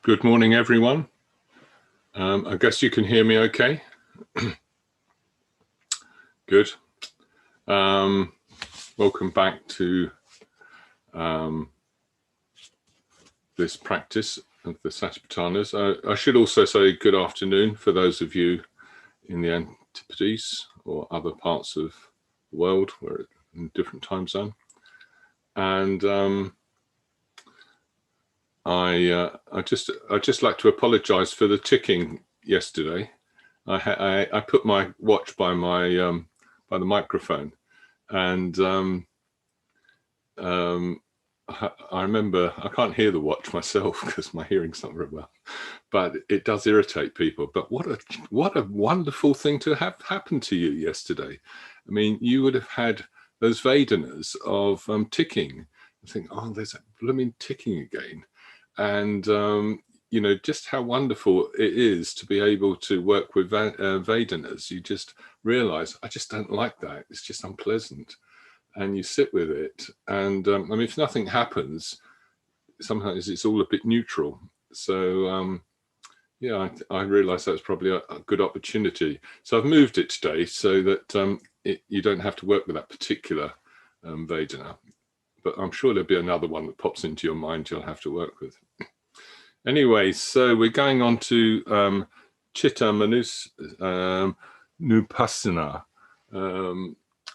Good morning, everyone. I guess you can hear me okay? Good. Welcome back to this practice of the Satipatthanas. I should also say good afternoon for those of you in the Antipodes or other parts of the world where it's in a different time zone. And I just like to apologise for the ticking yesterday. I put my watch by the microphone, and I remember I can't hear the watch myself because my hearing's not very well, but it does irritate people. But what a wonderful thing to have happened to you yesterday. I mean, you would have had those Vedanas of ticking. I think, oh, there's that blooming ticking again. And, you know, just how wonderful it is to be able to work with Vedanas. You just realize, I just don't like that. It's just unpleasant. And you sit with it. And I mean, if nothing happens, sometimes it's all a bit neutral. So, yeah, I realized that's probably a good opportunity. So I've moved it today so that you don't have to work with that particular Vedana. But I'm sure there'll be another one that pops into your mind you'll have to work with. Anyway, so we're going on to Chitta Nupassana,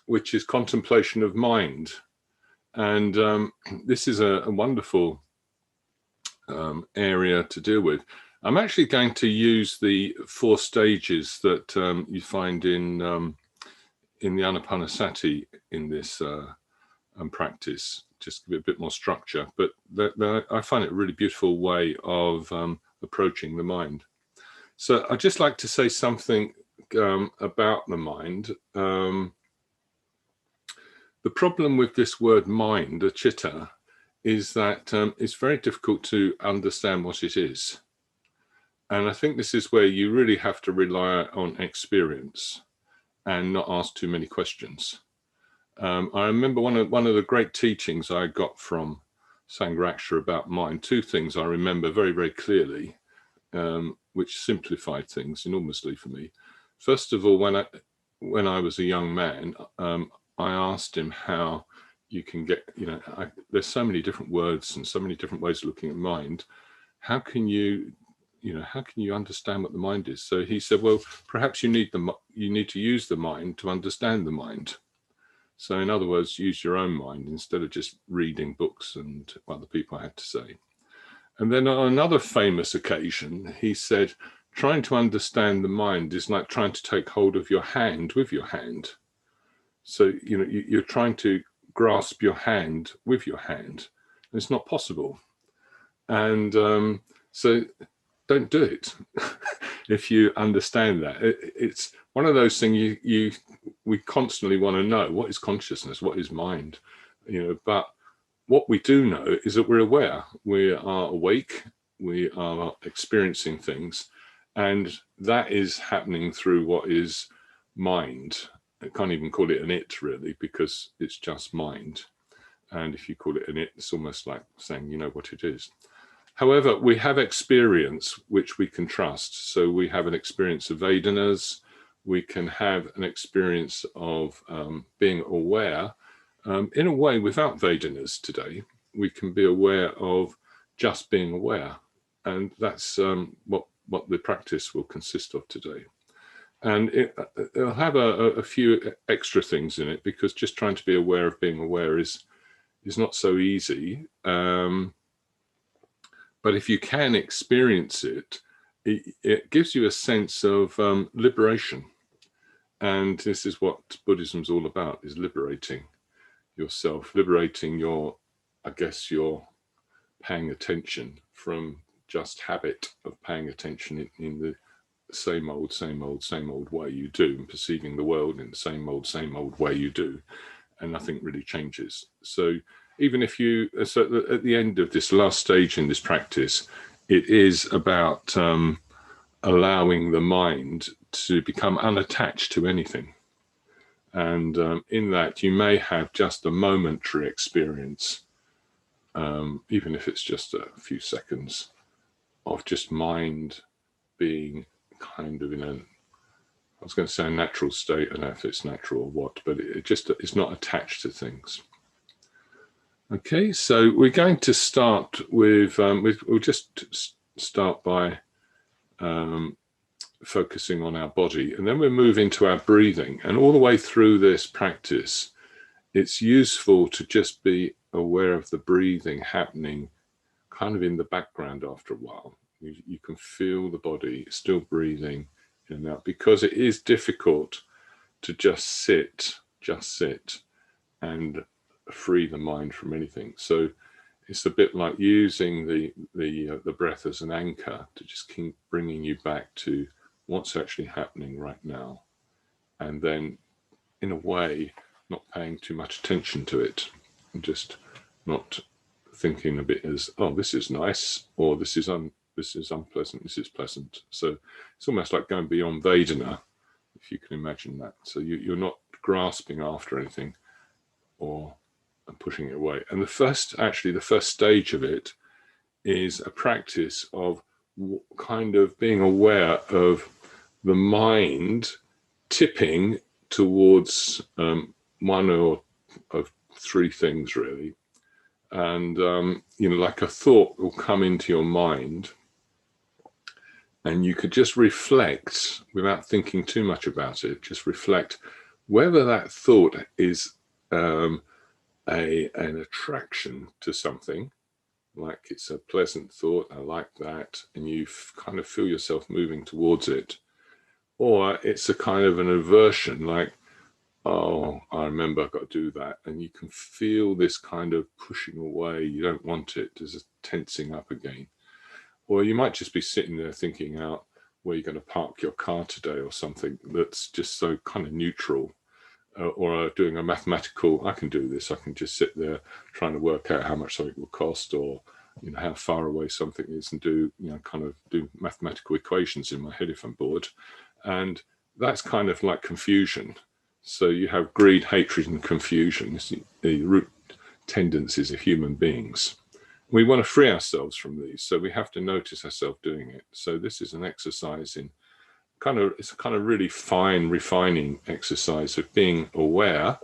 which is contemplation of mind. And this is a wonderful area to deal with. I'm actually going to use the 4 stages that you find in the Anapanasati in this practice, just give it a bit more structure, but I find it a really beautiful way of approaching the mind. So I'd just like to say something about the mind. The problem with this word mind, the chitta, is that it's very difficult to understand what it is. And I think this is where you really have to rely on experience and not ask too many questions. I remember one of the great teachings I got from Sangharakshita about mind. 2 things I remember very, very clearly, which simplified things enormously for me. First of all, when I was a young man, I asked him how you can get, there's so many different words and so many different ways of looking at mind. How can you understand what the mind is? So he said, well, perhaps you need to use the mind to understand the mind. So in other words, use your own mind instead of just reading books and what other people had to say. And then on another famous occasion, he said, trying to understand the mind is like trying to take hold of your hand with your hand. So, you're trying to grasp your hand with your hand. It's not possible. And so don't do it if you understand that. It's one of those things we constantly want to know. What is consciousness? What is mind? But what we do know is that we're aware. We are awake. We are experiencing things. And that is happening through what is mind. I can't even call it an it, really, because it's just mind. And if you call it an it, it's almost like saying you know what it is. However, we have experience which we can trust. So we have an experience of Vedanas. We can have an experience of being aware in a way without Vedanas today. We can be aware of just being aware. And that's what the practice will consist of today. And it'll have a few extra things in it, because just trying to be aware of being aware is not so easy. But if you can experience it, it gives you a sense of liberation. And this is what Buddhism's all about, is liberating yourself, liberating your paying attention from just habit of paying attention in the same old way you do, and perceiving the world in the same old way you do, and nothing really changes. So even if so at the end of this last stage in this practice, it is about allowing the mind to become unattached to anything. And in that, you may have just a momentary experience, even if it's just a few seconds, of just mind being kind of in a, I was going to say a natural state. I don't know if it's natural or what, but it just is not attached to things. Okay, so we're going to start with, we'll just start by focusing on our body, and then we'll move into our breathing. And all the way through this practice, it's useful to just be aware of the breathing happening kind of in the background after a while. You can feel the body still breathing in and out, because it is difficult to just sit and free the mind from anything. So it's a bit like using the breath as an anchor to just keep bringing you back to what's actually happening right now, and then in a way not paying too much attention to it, and just not thinking of it as, oh, this is nice, or this is unpleasant, this is pleasant. So it's almost like going beyond Vedana, if you can imagine that. So you're not grasping after anything or pushing it away. And the first stage of it is a practice of kind of being aware of the mind tipping towards one or of three things, really. And, like a thought will come into your mind, and you could just reflect without thinking too much about it, just reflect whether that thought is an attraction to something, like it's a pleasant thought, I like that, and you kind of feel yourself moving towards it, or it's a kind of an aversion, like, oh, I remember I've got to do that, and you can feel this kind of pushing away, you don't want it, there's a tensing up again. Or you might just be sitting there thinking out where you're going to park your car today, or something that's just so kind of neutral. Or doing a mathematical, I can do this, I can just sit there trying to work out how much something will cost, or how far away something is, and do kind of do mathematical equations in my head if I'm bored. And that's kind of like confusion. So you have greed, hatred, and confusion. It's the root tendencies of human beings. We want to free ourselves from these, so we have to notice ourselves doing it. So this is an exercise in it's a kind of really fine refining exercise of being aware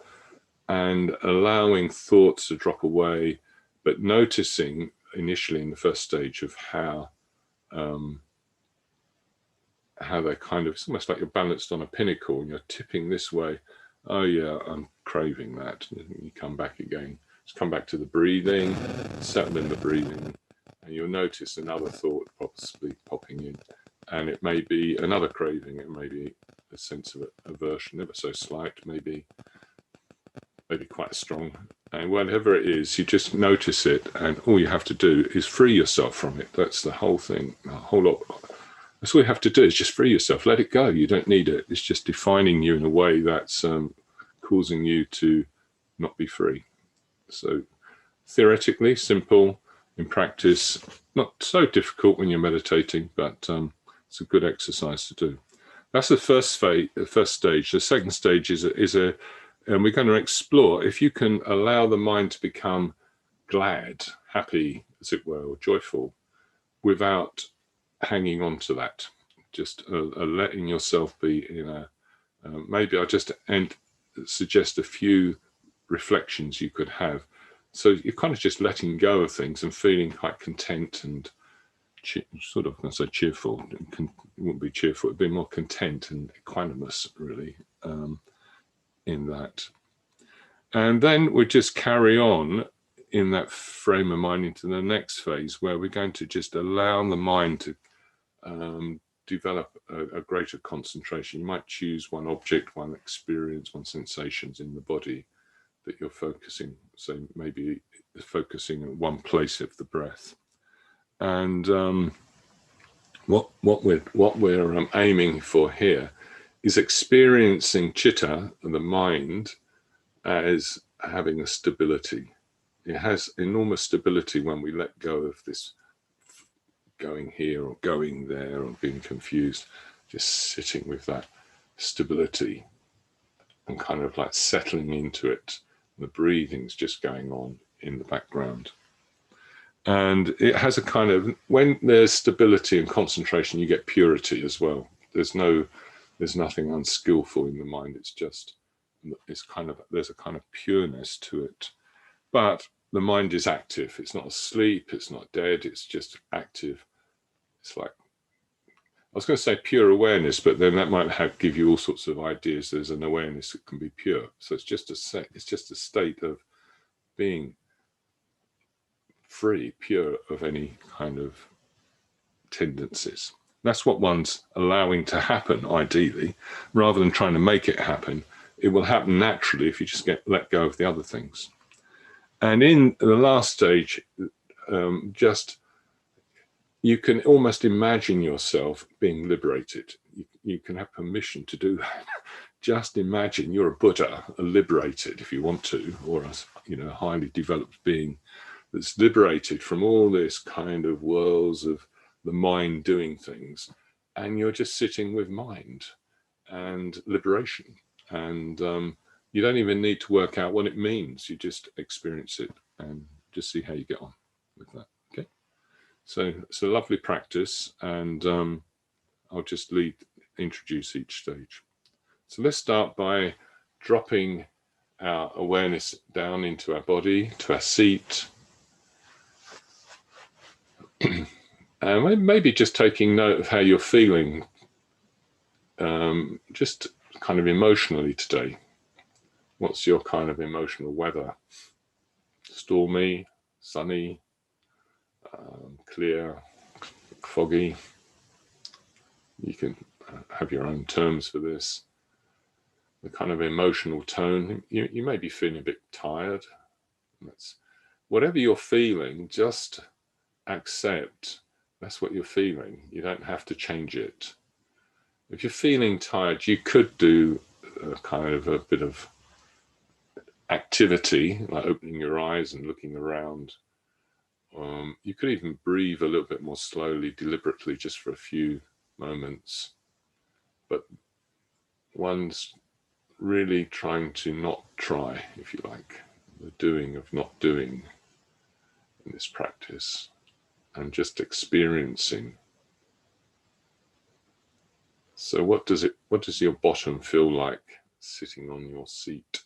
and allowing thoughts to drop away, but noticing initially in the first stage of how they kind of, it's almost like you're balanced on a pinnacle and you're tipping this way. Oh yeah, I'm craving that. You come back again. Just come back to the breathing, settle in the breathing, and you'll notice another thought possibly popping in. And it may be another craving, it may be a sense of aversion, ever so slight, maybe quite strong. And whatever it is, you just notice it, and all you have to do is free yourself from it. That's the whole thing, a whole lot. That's all you have to do, is just free yourself, let it go. You don't need it. It's just defining you in a way that's causing you to not be free. So theoretically, simple. In practice, not so difficult when you're meditating, but it's a good exercise to do. That's the first phase, the first stage. The second stage is and we're going to explore if you can allow the mind to become glad, happy, as it were, or joyful, without hanging on to that. Just letting yourself be in a. Maybe I'll just suggest a few reflections you could have. So you're kind of just letting go of things and feeling quite content and sort of, I'm going to say cheerful. It wouldn't be cheerful, it'd be more content and equanimous, really, in that. And then we just carry on in that frame of mind into the next phase, where we're going to just allow the mind to develop a greater concentration. You might choose one object, one experience, one sensations in the body that you're focusing. So maybe focusing at one place of the breath. And what we're aiming for here is experiencing chitta, the mind, as having a stability. It has enormous stability when we let go of this going here or going there or being confused, just sitting with that stability and kind of like settling into it. The breathing's just going on in the background. And it has a kind of, when there's stability and concentration, you get purity as well. There's nothing unskillful in the mind. There's a kind of pureness to it. But the mind is active. It's not asleep. It's not dead. It's just active. It's like, I was going to say pure awareness, but then that might give you all sorts of ideas. There's an awareness that can be pure. So it's just a state of being free, pure of any kind of tendencies. That's what one's allowing to happen, ideally, rather than trying to make it happen. It will happen naturally if you just let go of the other things. And in the last stage, you can almost imagine yourself being liberated. You can have permission to do that. Just imagine you're a Buddha, a liberated, if you want to, or a highly developed being that's liberated from all this kind of whirls of the mind doing things, and you're just sitting with mind and liberation. And you don't even need to work out what it means. You just experience it and just see how you get on with that. Okay. So it's a lovely practice, and I'll just introduce each stage. So let's start by dropping our awareness down into our body, to our seat, and maybe just taking note of how you're feeling, just kind of emotionally today. What's your kind of emotional weather? Stormy, sunny, clear, foggy? You can have your own terms for this. The kind of emotional tone. You may be feeling a bit tired. Whatever you're feeling, just accept that's what you're feeling. You don't have to change it. If you're feeling tired, you could do a bit of activity, like opening your eyes and looking around. You could even breathe a little bit more slowly, deliberately, just for a few moments. But one's really trying to not try, if you like, the doing of not doing in this practice, and just experiencing. So what does your bottom feel like sitting on your seat?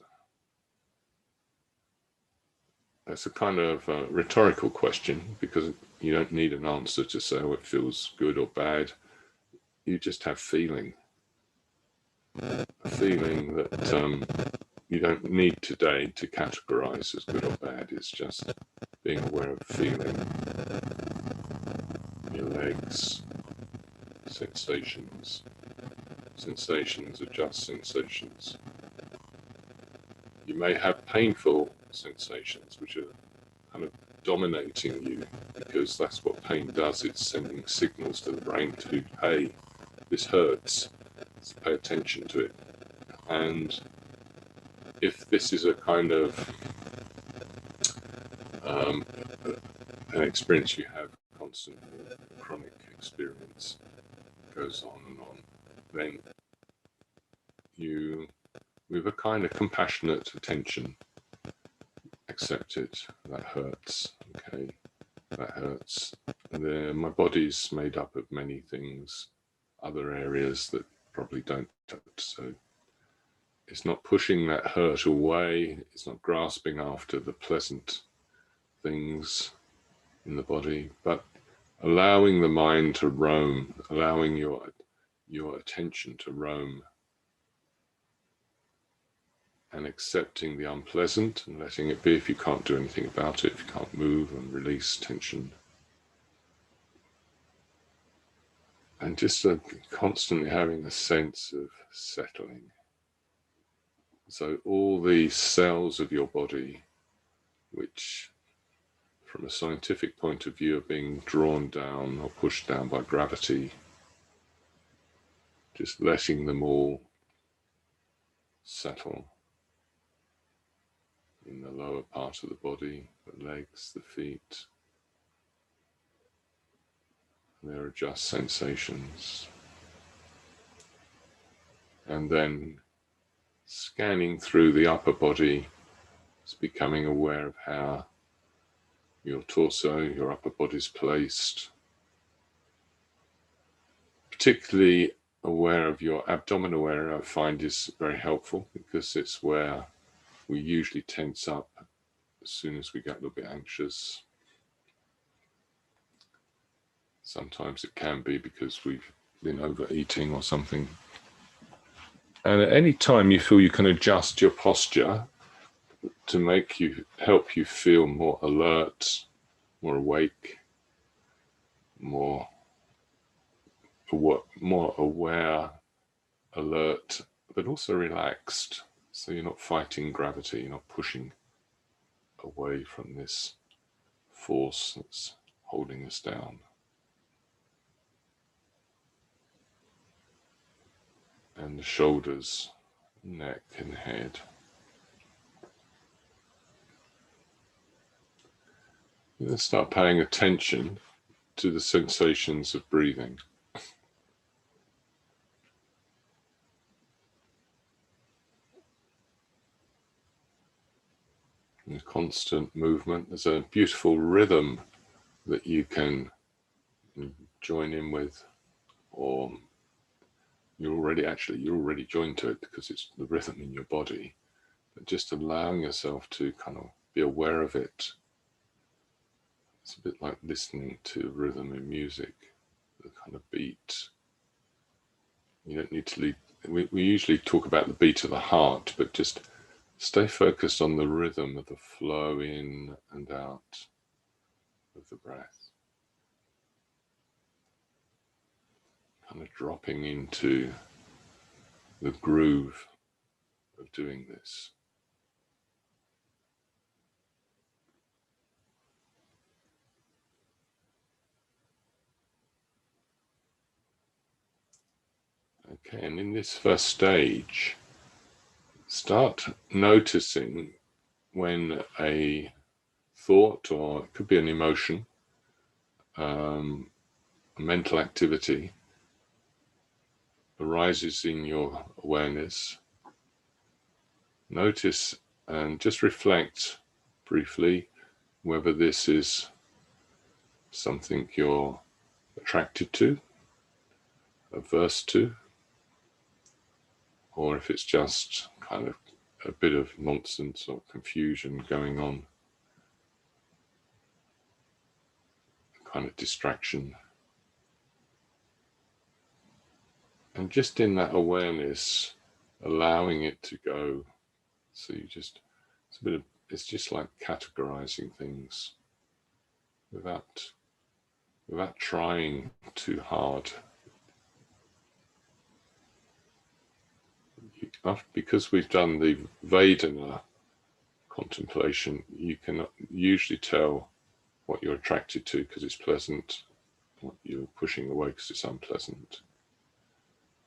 That's a kind of rhetorical question, because you don't need an answer to say, oh, it feels good or bad. You just have feeling. A feeling that you don't need today to categorize as good or bad. It's just being aware of feeling. Your legs, sensations. Sensations are just sensations. You may have painful sensations which are kind of dominating you, because that's what pain does. It's sending signals to the brain to, hey, this hurts. Let's pay attention to it. And if this is a kind of an experience you have constantly, a chronic experience, goes on and on, then you, with a kind of compassionate attention, accept it. That hurts. Okay, that hurts. My body's made up of many things, other areas that probably don't touch. So it's not pushing that hurt away. It's not grasping after the pleasant things in the body, but allowing the mind to roam, allowing your attention to roam, and accepting the unpleasant and letting it be if you can't do anything about it, if you can't move and release tension. And just constantly having a sense of settling. So all the cells of your body, which from a scientific point of view are being drawn down or pushed down by gravity, just letting them all settle in the lower part of the body, the legs, the feet. There are just sensations. And then scanning through the upper body, it's becoming aware of how your torso, your upper body's placed. Particularly aware of your abdominal area, I find is very helpful because it's where we usually tense up as soon as we get a little bit anxious. Sometimes it can be because we've been overeating or something. And at any time you feel you can adjust your posture to help you feel more alert, more awake, more aware, alert, but also relaxed. So you're not fighting gravity, you're not pushing away from this force that's holding us down. And the shoulders, neck and head. Then start paying attention to the sensations of breathing. The constant movement. There's a beautiful rhythm that you can join in with, or you're already joined to it because it's the rhythm in your body. But just allowing yourself to kind of be aware of it. It's a bit like listening to rhythm in music, the kind of beat. You don't need to leave. We usually talk about the beat of the heart, but just stay focused on the rhythm of the flow in and out of the breath. Kind of dropping into the groove of doing this. Okay, and in this first stage, start noticing when a thought, or it could be an emotion, a mental activity, arises in your awareness. Notice and just reflect briefly whether this is something you're attracted to, averse to, or if it's just kind of a bit of nonsense or confusion going on, kind of distraction. And just in that awareness, allowing it to go. So it's just like categorizing things without trying too hard. Because we've done the Vedana contemplation, you can usually tell what you're attracted to because it's pleasant, what you're pushing away because it's unpleasant.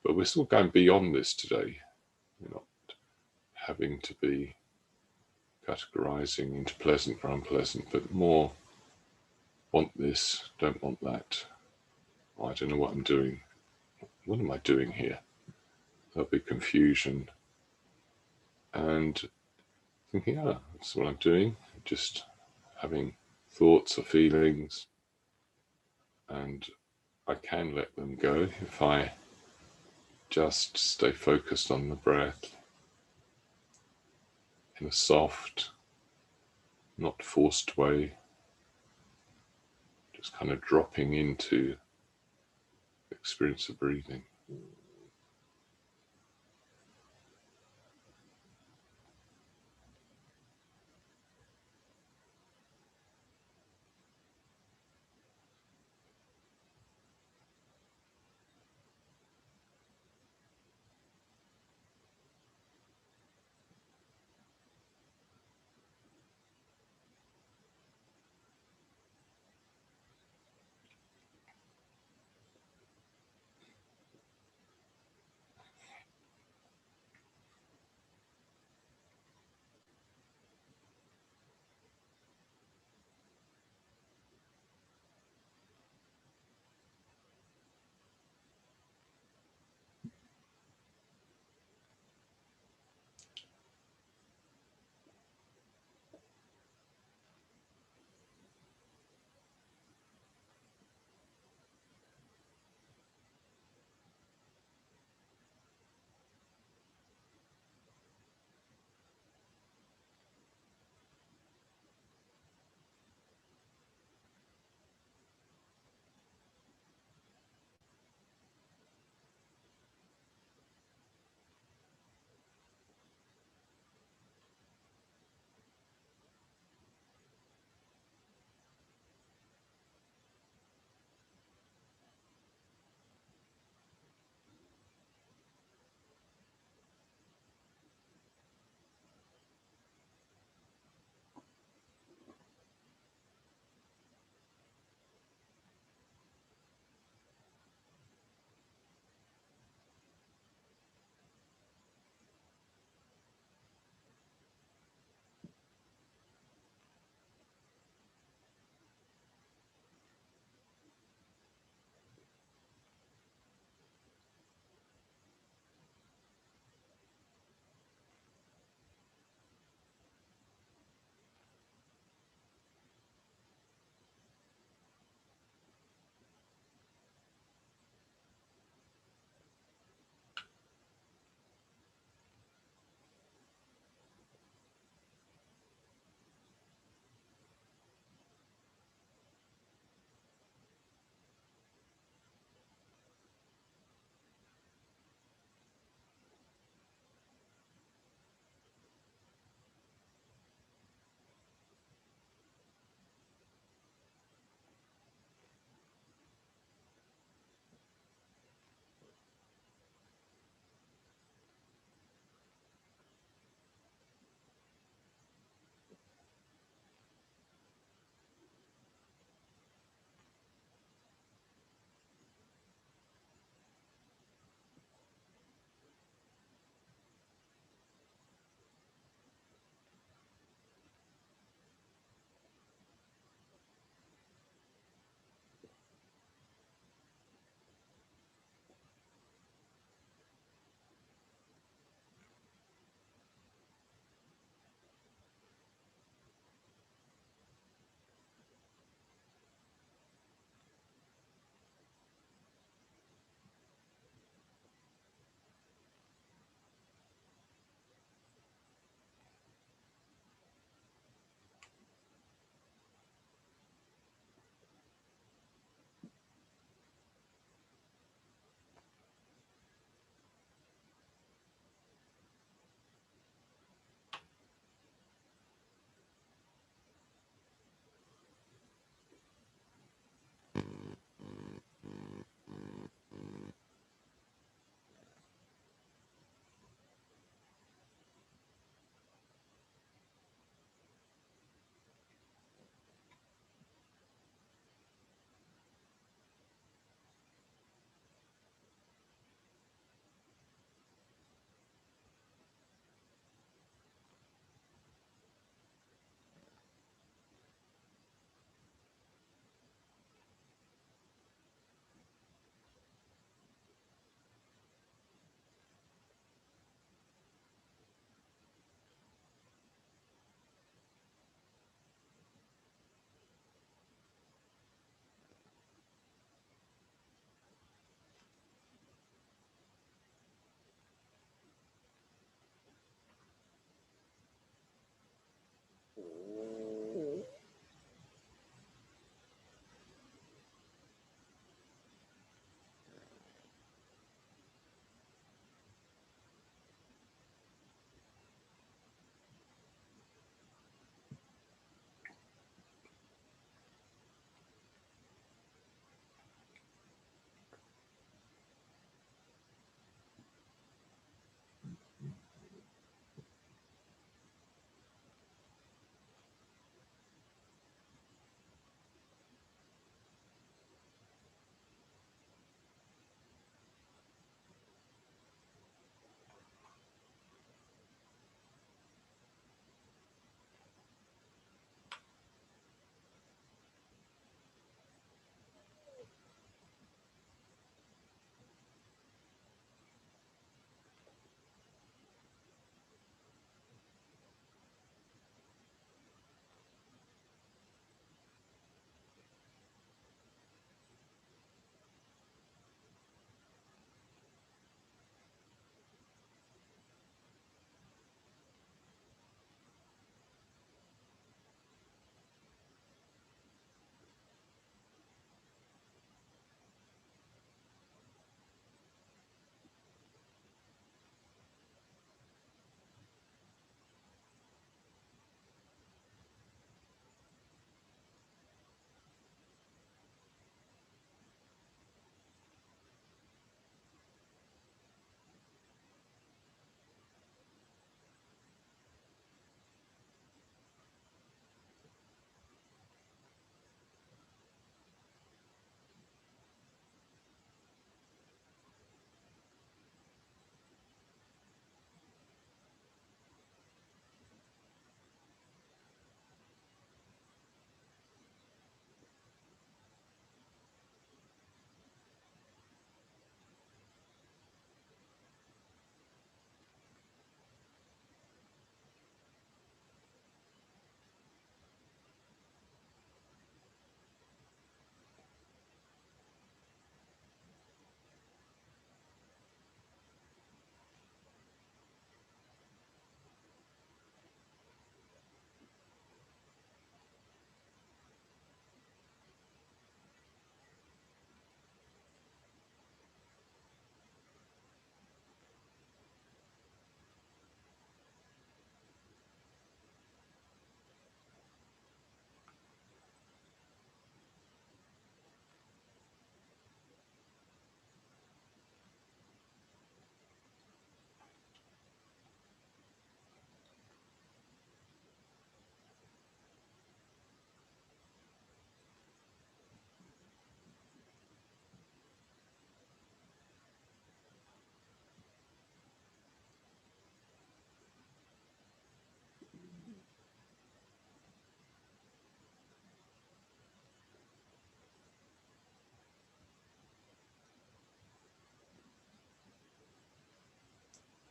But we're still going beyond this today. We're not having to be categorizing into pleasant or unpleasant, but more want this, don't want that. Oh, I don't know what I'm doing. What am I doing here? There'll be confusion. And thinking, that's what I'm doing. Just having thoughts or feelings. And I can let them go if I just stay focused on the breath in a soft, not forced way, just kind of dropping into the experience of breathing.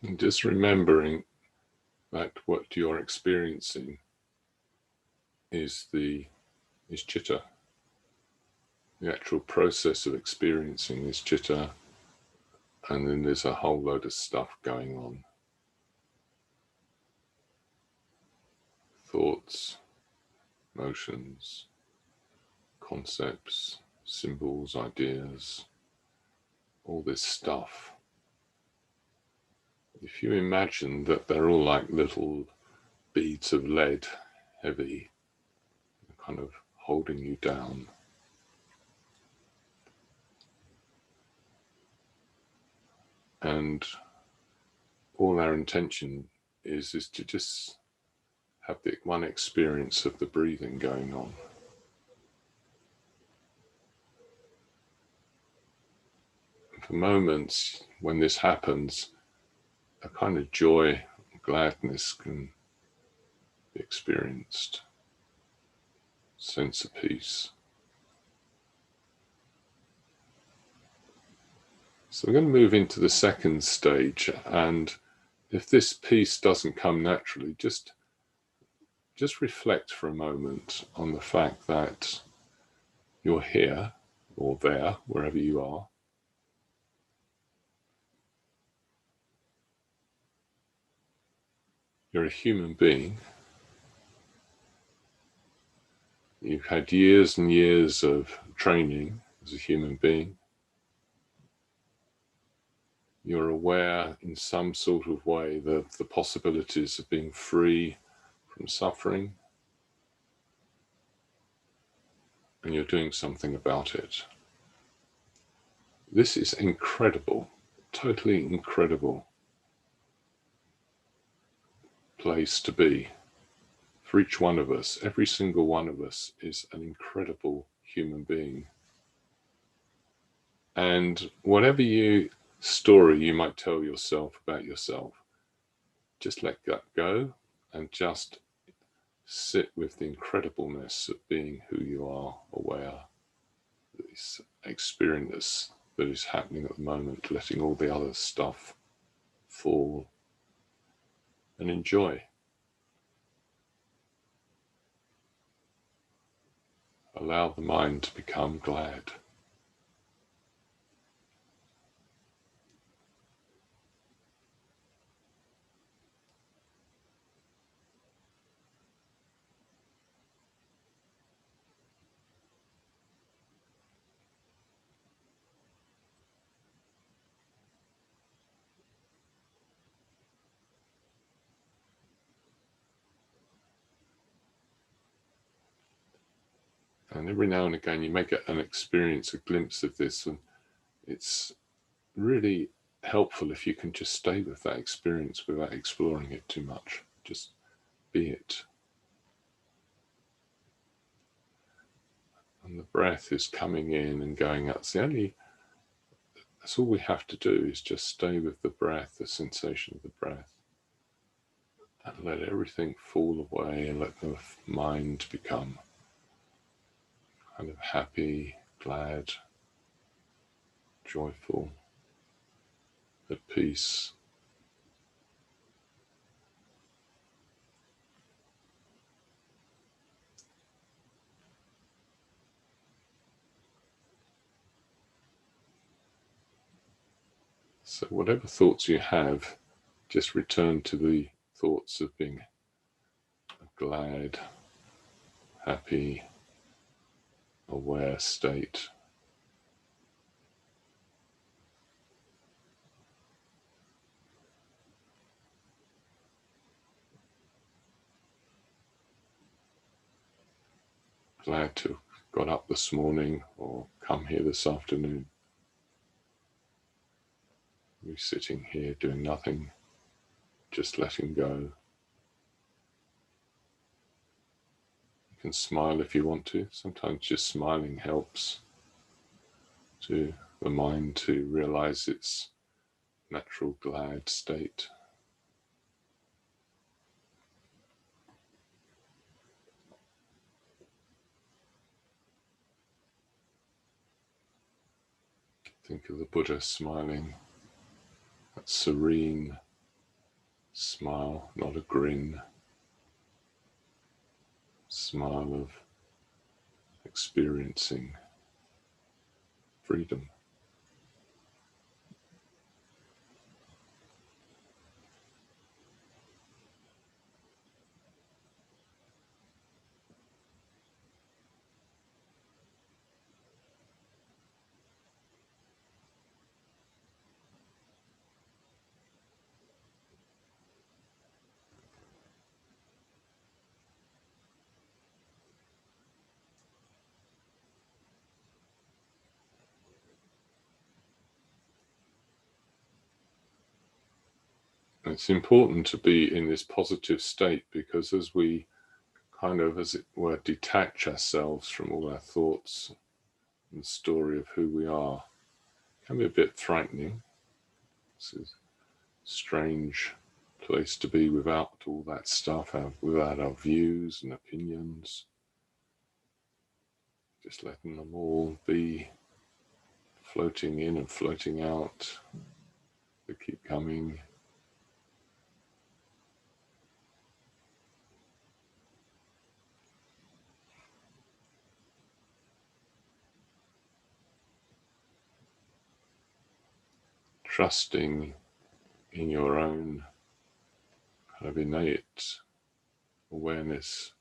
And just remembering that what you're experiencing is chitta. The actual process of experiencing is chitta, and then there's a whole load of stuff going on. Thoughts, emotions, concepts, symbols, ideas, all this stuff. If you imagine that they're all like little beads of lead, heavy, kind of holding you down, and all our intention is to just have the one experience of the breathing going on. For moments when this happens, a kind of joy, gladness can be experienced, sense of peace. So we're going to move into the second stage, and if this peace doesn't come naturally, just reflect for a moment on the fact that you're here or there, wherever you are. You're a human being. You've had years and years of training as a human being. You're aware in some sort of way that the possibilities of being free from suffering, and you're doing something about it. This is incredible, totally incredible place to be. For each one of us, every single one of us is an incredible human being. And whatever story you might tell yourself about yourself, just let that go and just sit with the incredibleness of being who you are, aware, this experience that is happening at the moment, letting all the other stuff fall, and enjoy. Allow the mind to become glad. And every now and again you may get an experience, a glimpse of this, and it's really helpful if you can just stay with that experience without exploring it too much. Just be it. And the breath is coming in and going out. That's all we have to do, is just stay with the breath, the sensation of the breath, and let everything fall away, and let the mind become kind of happy, glad, joyful, at peace. So whatever thoughts you have, just return to the thoughts of being a glad, happy, aware state. Glad to have got up this morning or come here this afternoon. We're sitting here doing nothing, just letting go. You can smile if you want to. Sometimes just smiling helps to the mind to realize its natural glad state. Think of the Buddha smiling, that serene, Smile, not a grin. Smile of experiencing freedom. It's important to be in this positive state, because as we kind of, as it were, detach ourselves from all our thoughts and the story of who we are, it can be a bit frightening. This is a strange place to be without all that stuff, without our views and opinions, just letting them all be floating in and floating out. They keep coming. Trusting in your own kind of innate awareness.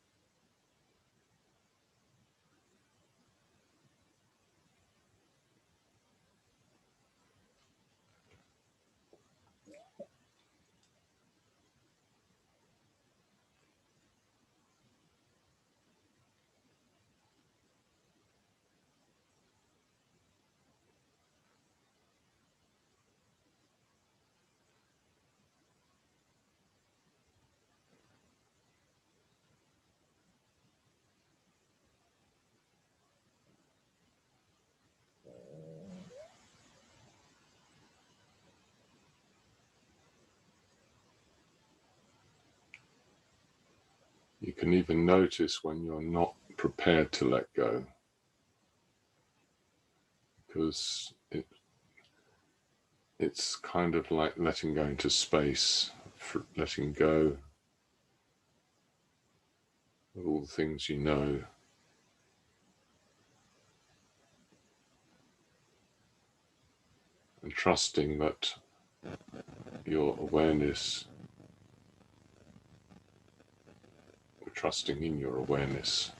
You can even notice when you're not prepared to let go, because it's kind of like letting go into space, letting go of all the things you know, and trusting that your awareness, or trusting in your awareness,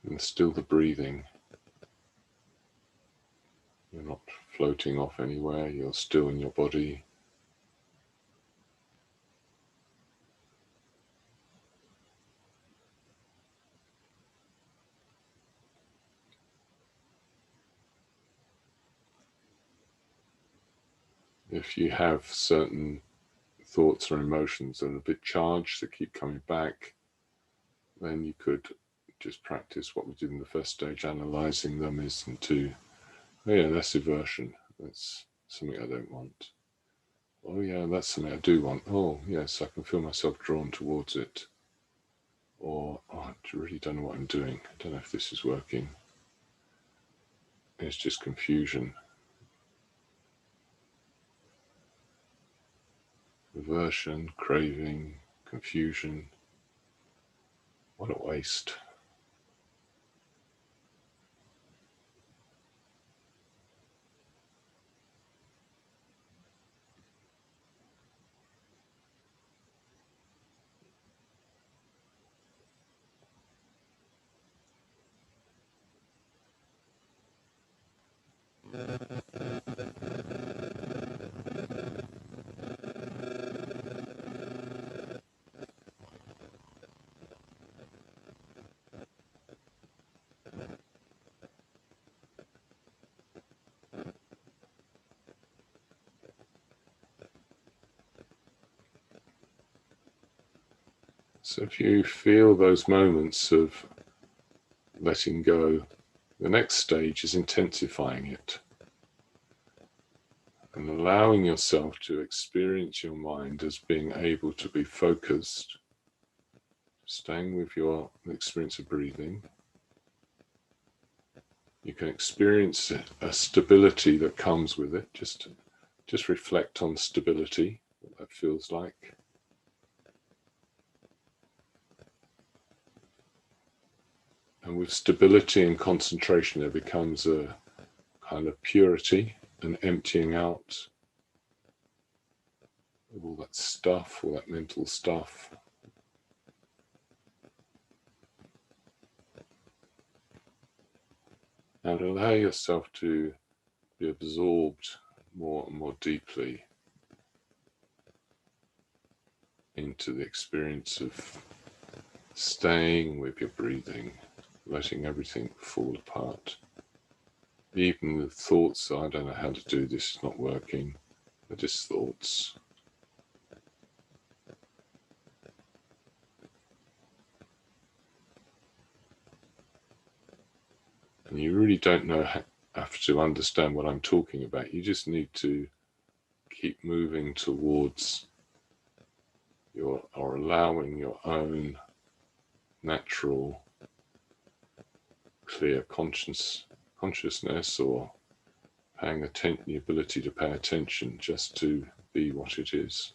and still the breathing. You're not floating off anywhere, you're still in your body. If you have certain thoughts or emotions that are a bit charged, that keep coming back, then you could just practice what we did in the first stage, analysing them as into, oh yeah, that's aversion, that's something I don't want. Oh yeah, that's something I do want. Oh yes, I can feel myself drawn towards it. Or, oh, I really don't know what I'm doing. I don't know if this is working. It's just confusion. Aversion, craving, confusion. What a waste. So if you feel those moments of letting go, the next stage is intensifying it and allowing yourself to experience your mind as being able to be focused, staying with your experience of breathing, You can experience a stability that comes with it. Just reflect on stability, what that feels like. And with stability and concentration, there becomes a kind of purity, an emptying out of all that stuff, all that mental stuff. And allow yourself to be absorbed more and more deeply into the experience of staying with your breathing, letting everything fall apart. Even the thoughts, I don't know how to do this, it's not working, they're just thoughts. And you really don't have to understand what I'm talking about. You just need to keep moving towards or allowing your own natural, clear consciousness, or paying attention, the ability to pay attention just to be what it is.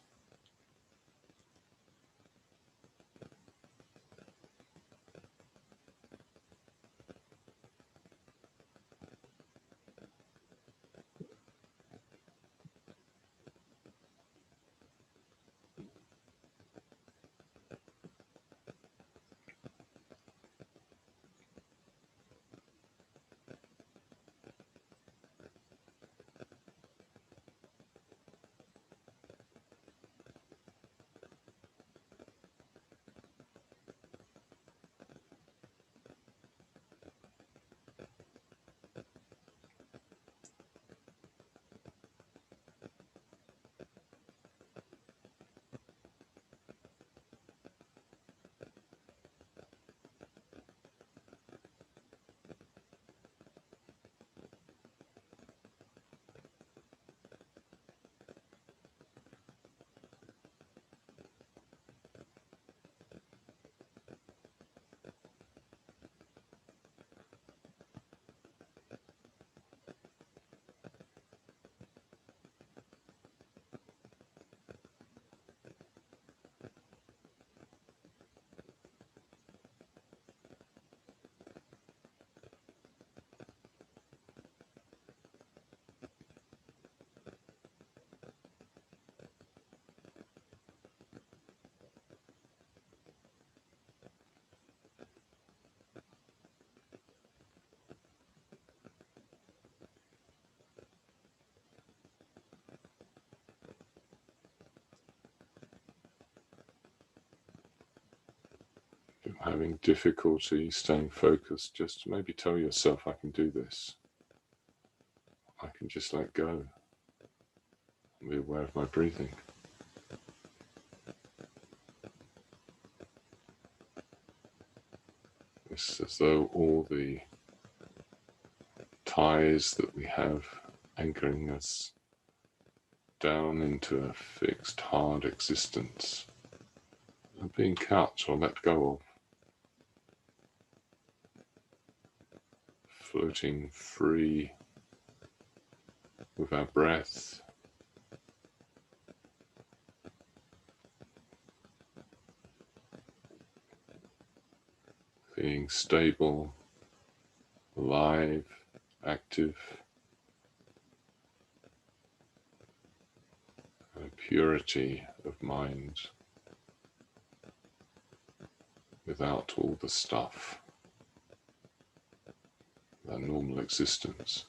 If you're having difficulty staying focused, just maybe tell yourself, I can do this. I can just let go and be aware of my breathing. It's as though all the ties that we have anchoring us down into a fixed, hard existence are being cut or let go of, floating free with our breath, being stable, alive, active, and a purity of mind without all the stuff, our normal existence.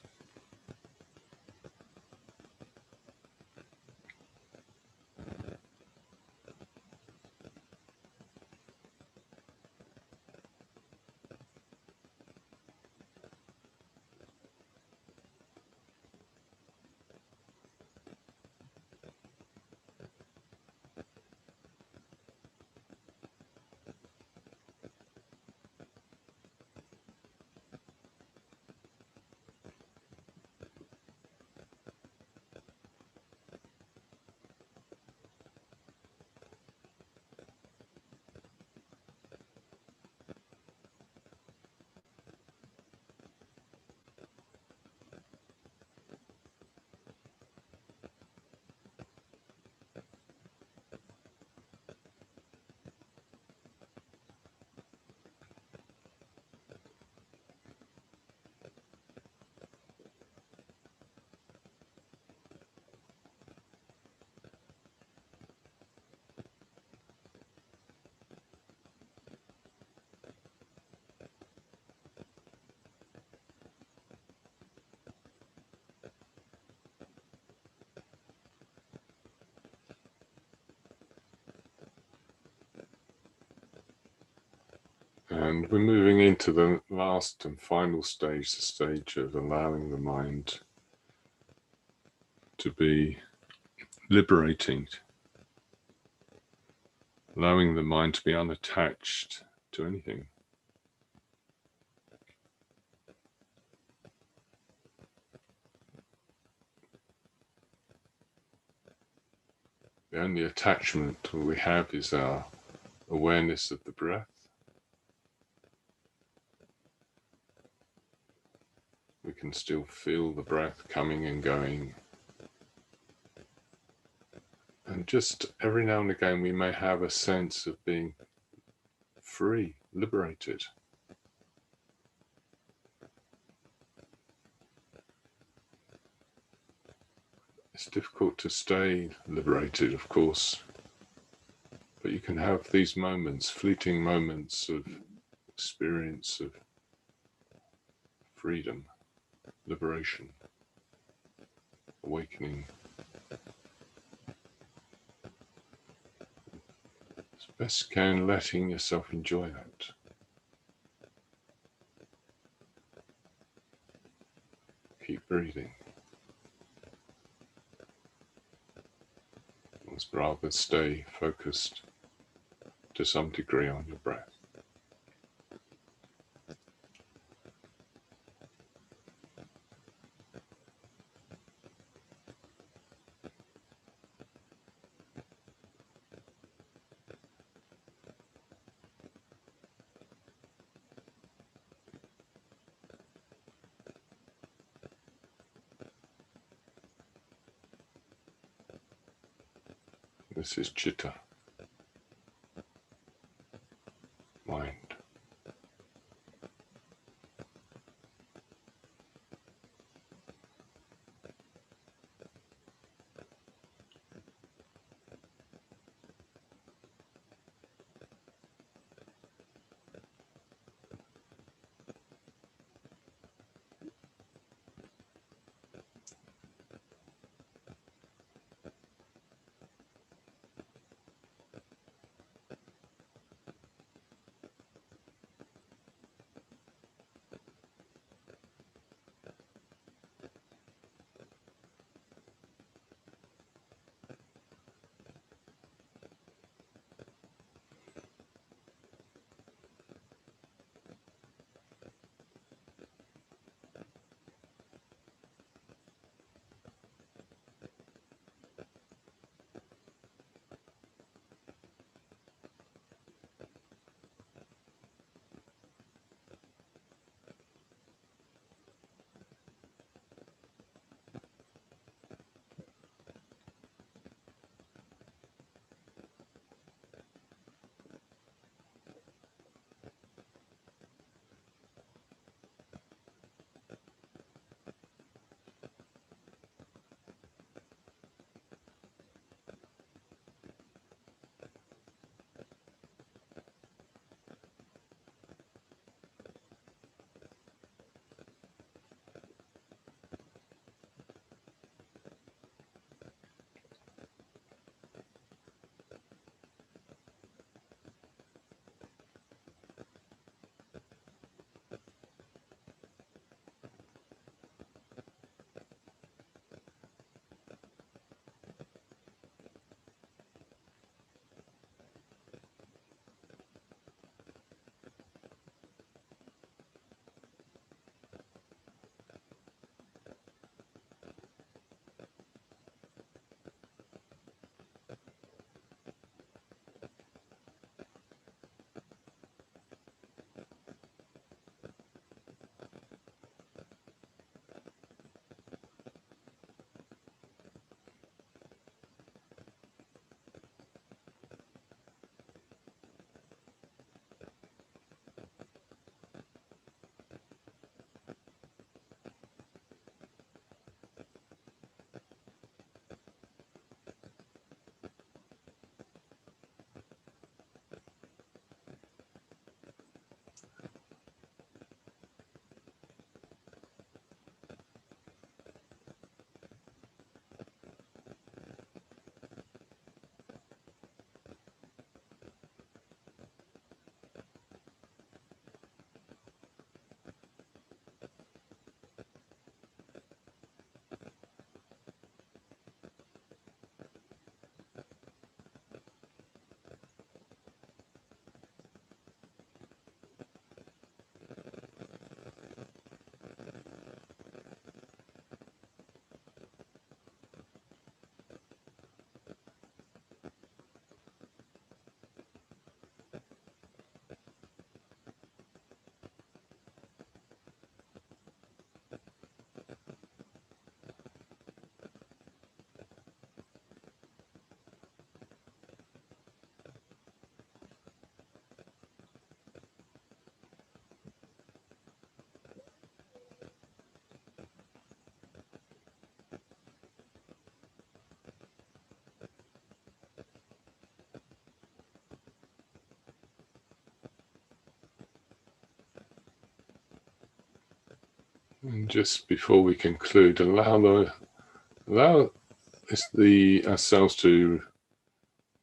And we're moving into the last and final stage, the stage of allowing the mind to be liberating, allowing the mind to be unattached to anything. The only attachment we have is our awareness of the breath. We can still feel the breath coming and going. And just every now and again we may have a sense of being free, liberated. It's difficult to stay liberated, of course, but you can have these moments, fleeting moments of experience of freedom, liberation, awakening. As best you can, letting yourself enjoy that. Keep breathing. Let's rather stay focused to some degree on your breath. This is chitta, mind. And just before we conclude, allow ourselves to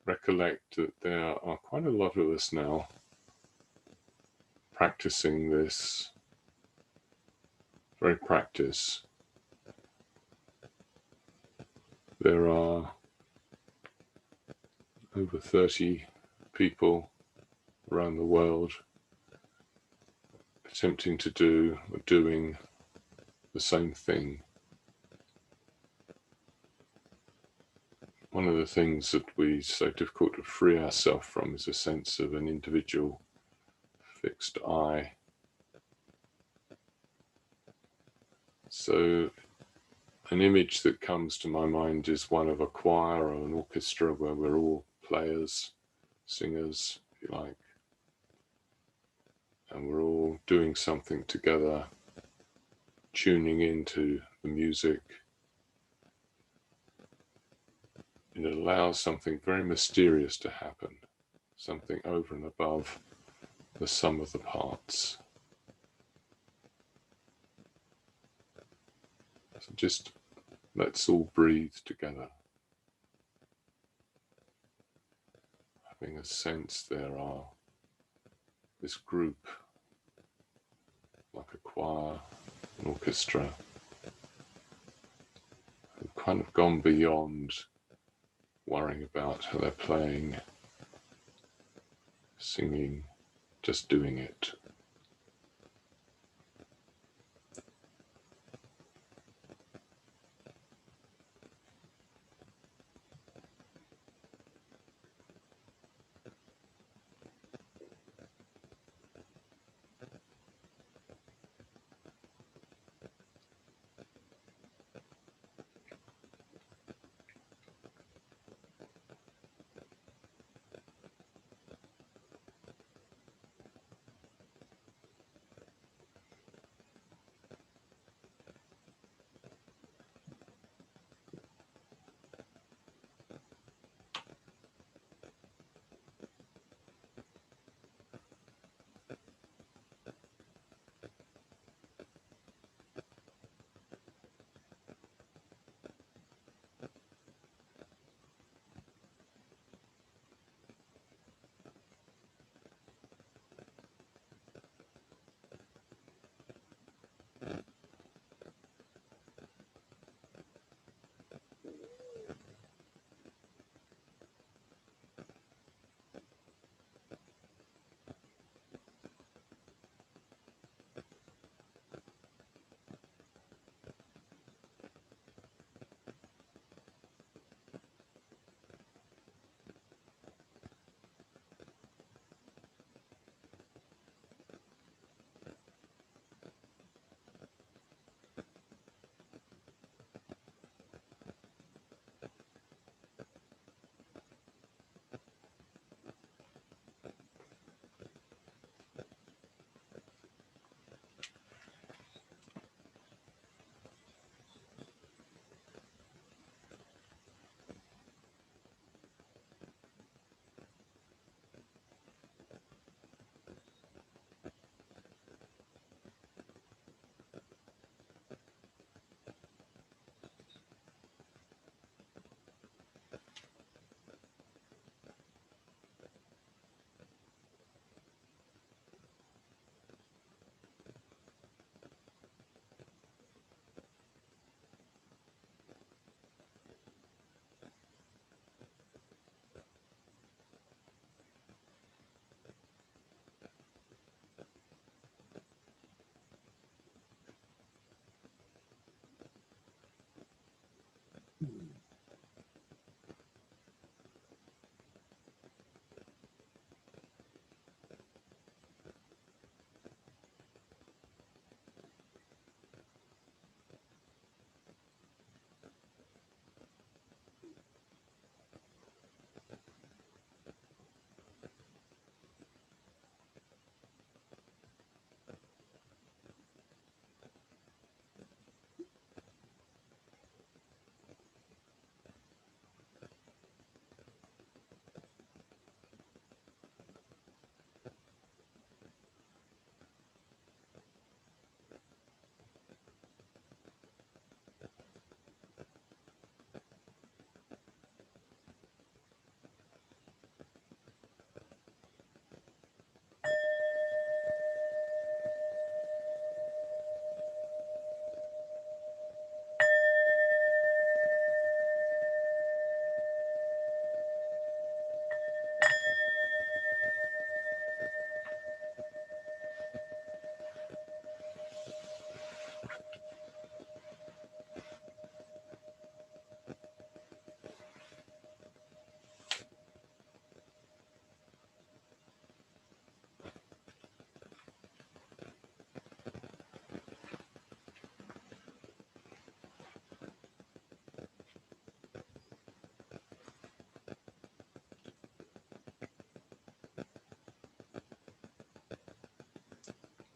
recollect that there are quite a lot of us now practicing this very practice. There are over 30 people around the world attempting to do or doing the same thing. One of the things that it's so difficult to free ourselves from is a sense of an individual fixed I. So an image that comes to my mind is one of a choir or an orchestra where we're all players, singers, if you like, and we're all doing something together, tuning into the music. It allows something very mysterious to happen, something over and above the sum of the parts. So just let's all breathe together, having a sense there are this group, like a choir, an orchestra, who've kind of gone beyond worrying about how they're playing, singing, just doing it.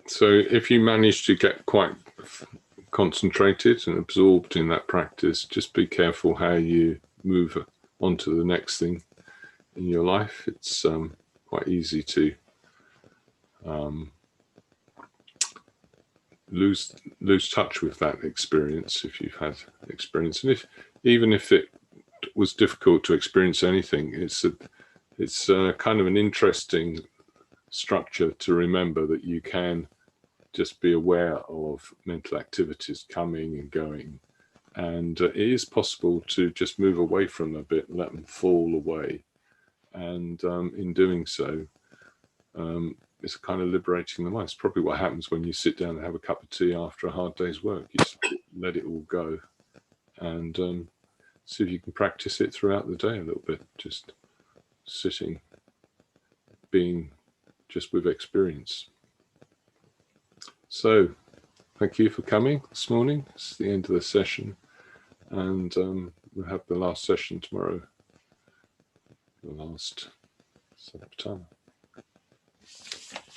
So if you manage to get quite concentrated and absorbed in that practice, just be careful how you move on to the next thing in your life. It's quite easy to lose touch with that experience if you've had experience. And even if it was difficult to experience anything, it's kind of an interesting structure to remember that you can just be aware of mental activities coming and going, and it is possible to just move away from them a bit, let them fall away, and in doing so, it's kind of liberating the mind. It's probably what happens when you sit down and have a cup of tea after a hard day's work. You just let it all go, and see if you can practice it throughout the day a little bit, just sitting, being just with experience. So thank you for coming this morning. It's the end of the session, and we'll have the last session tomorrow, the last Satipatthana.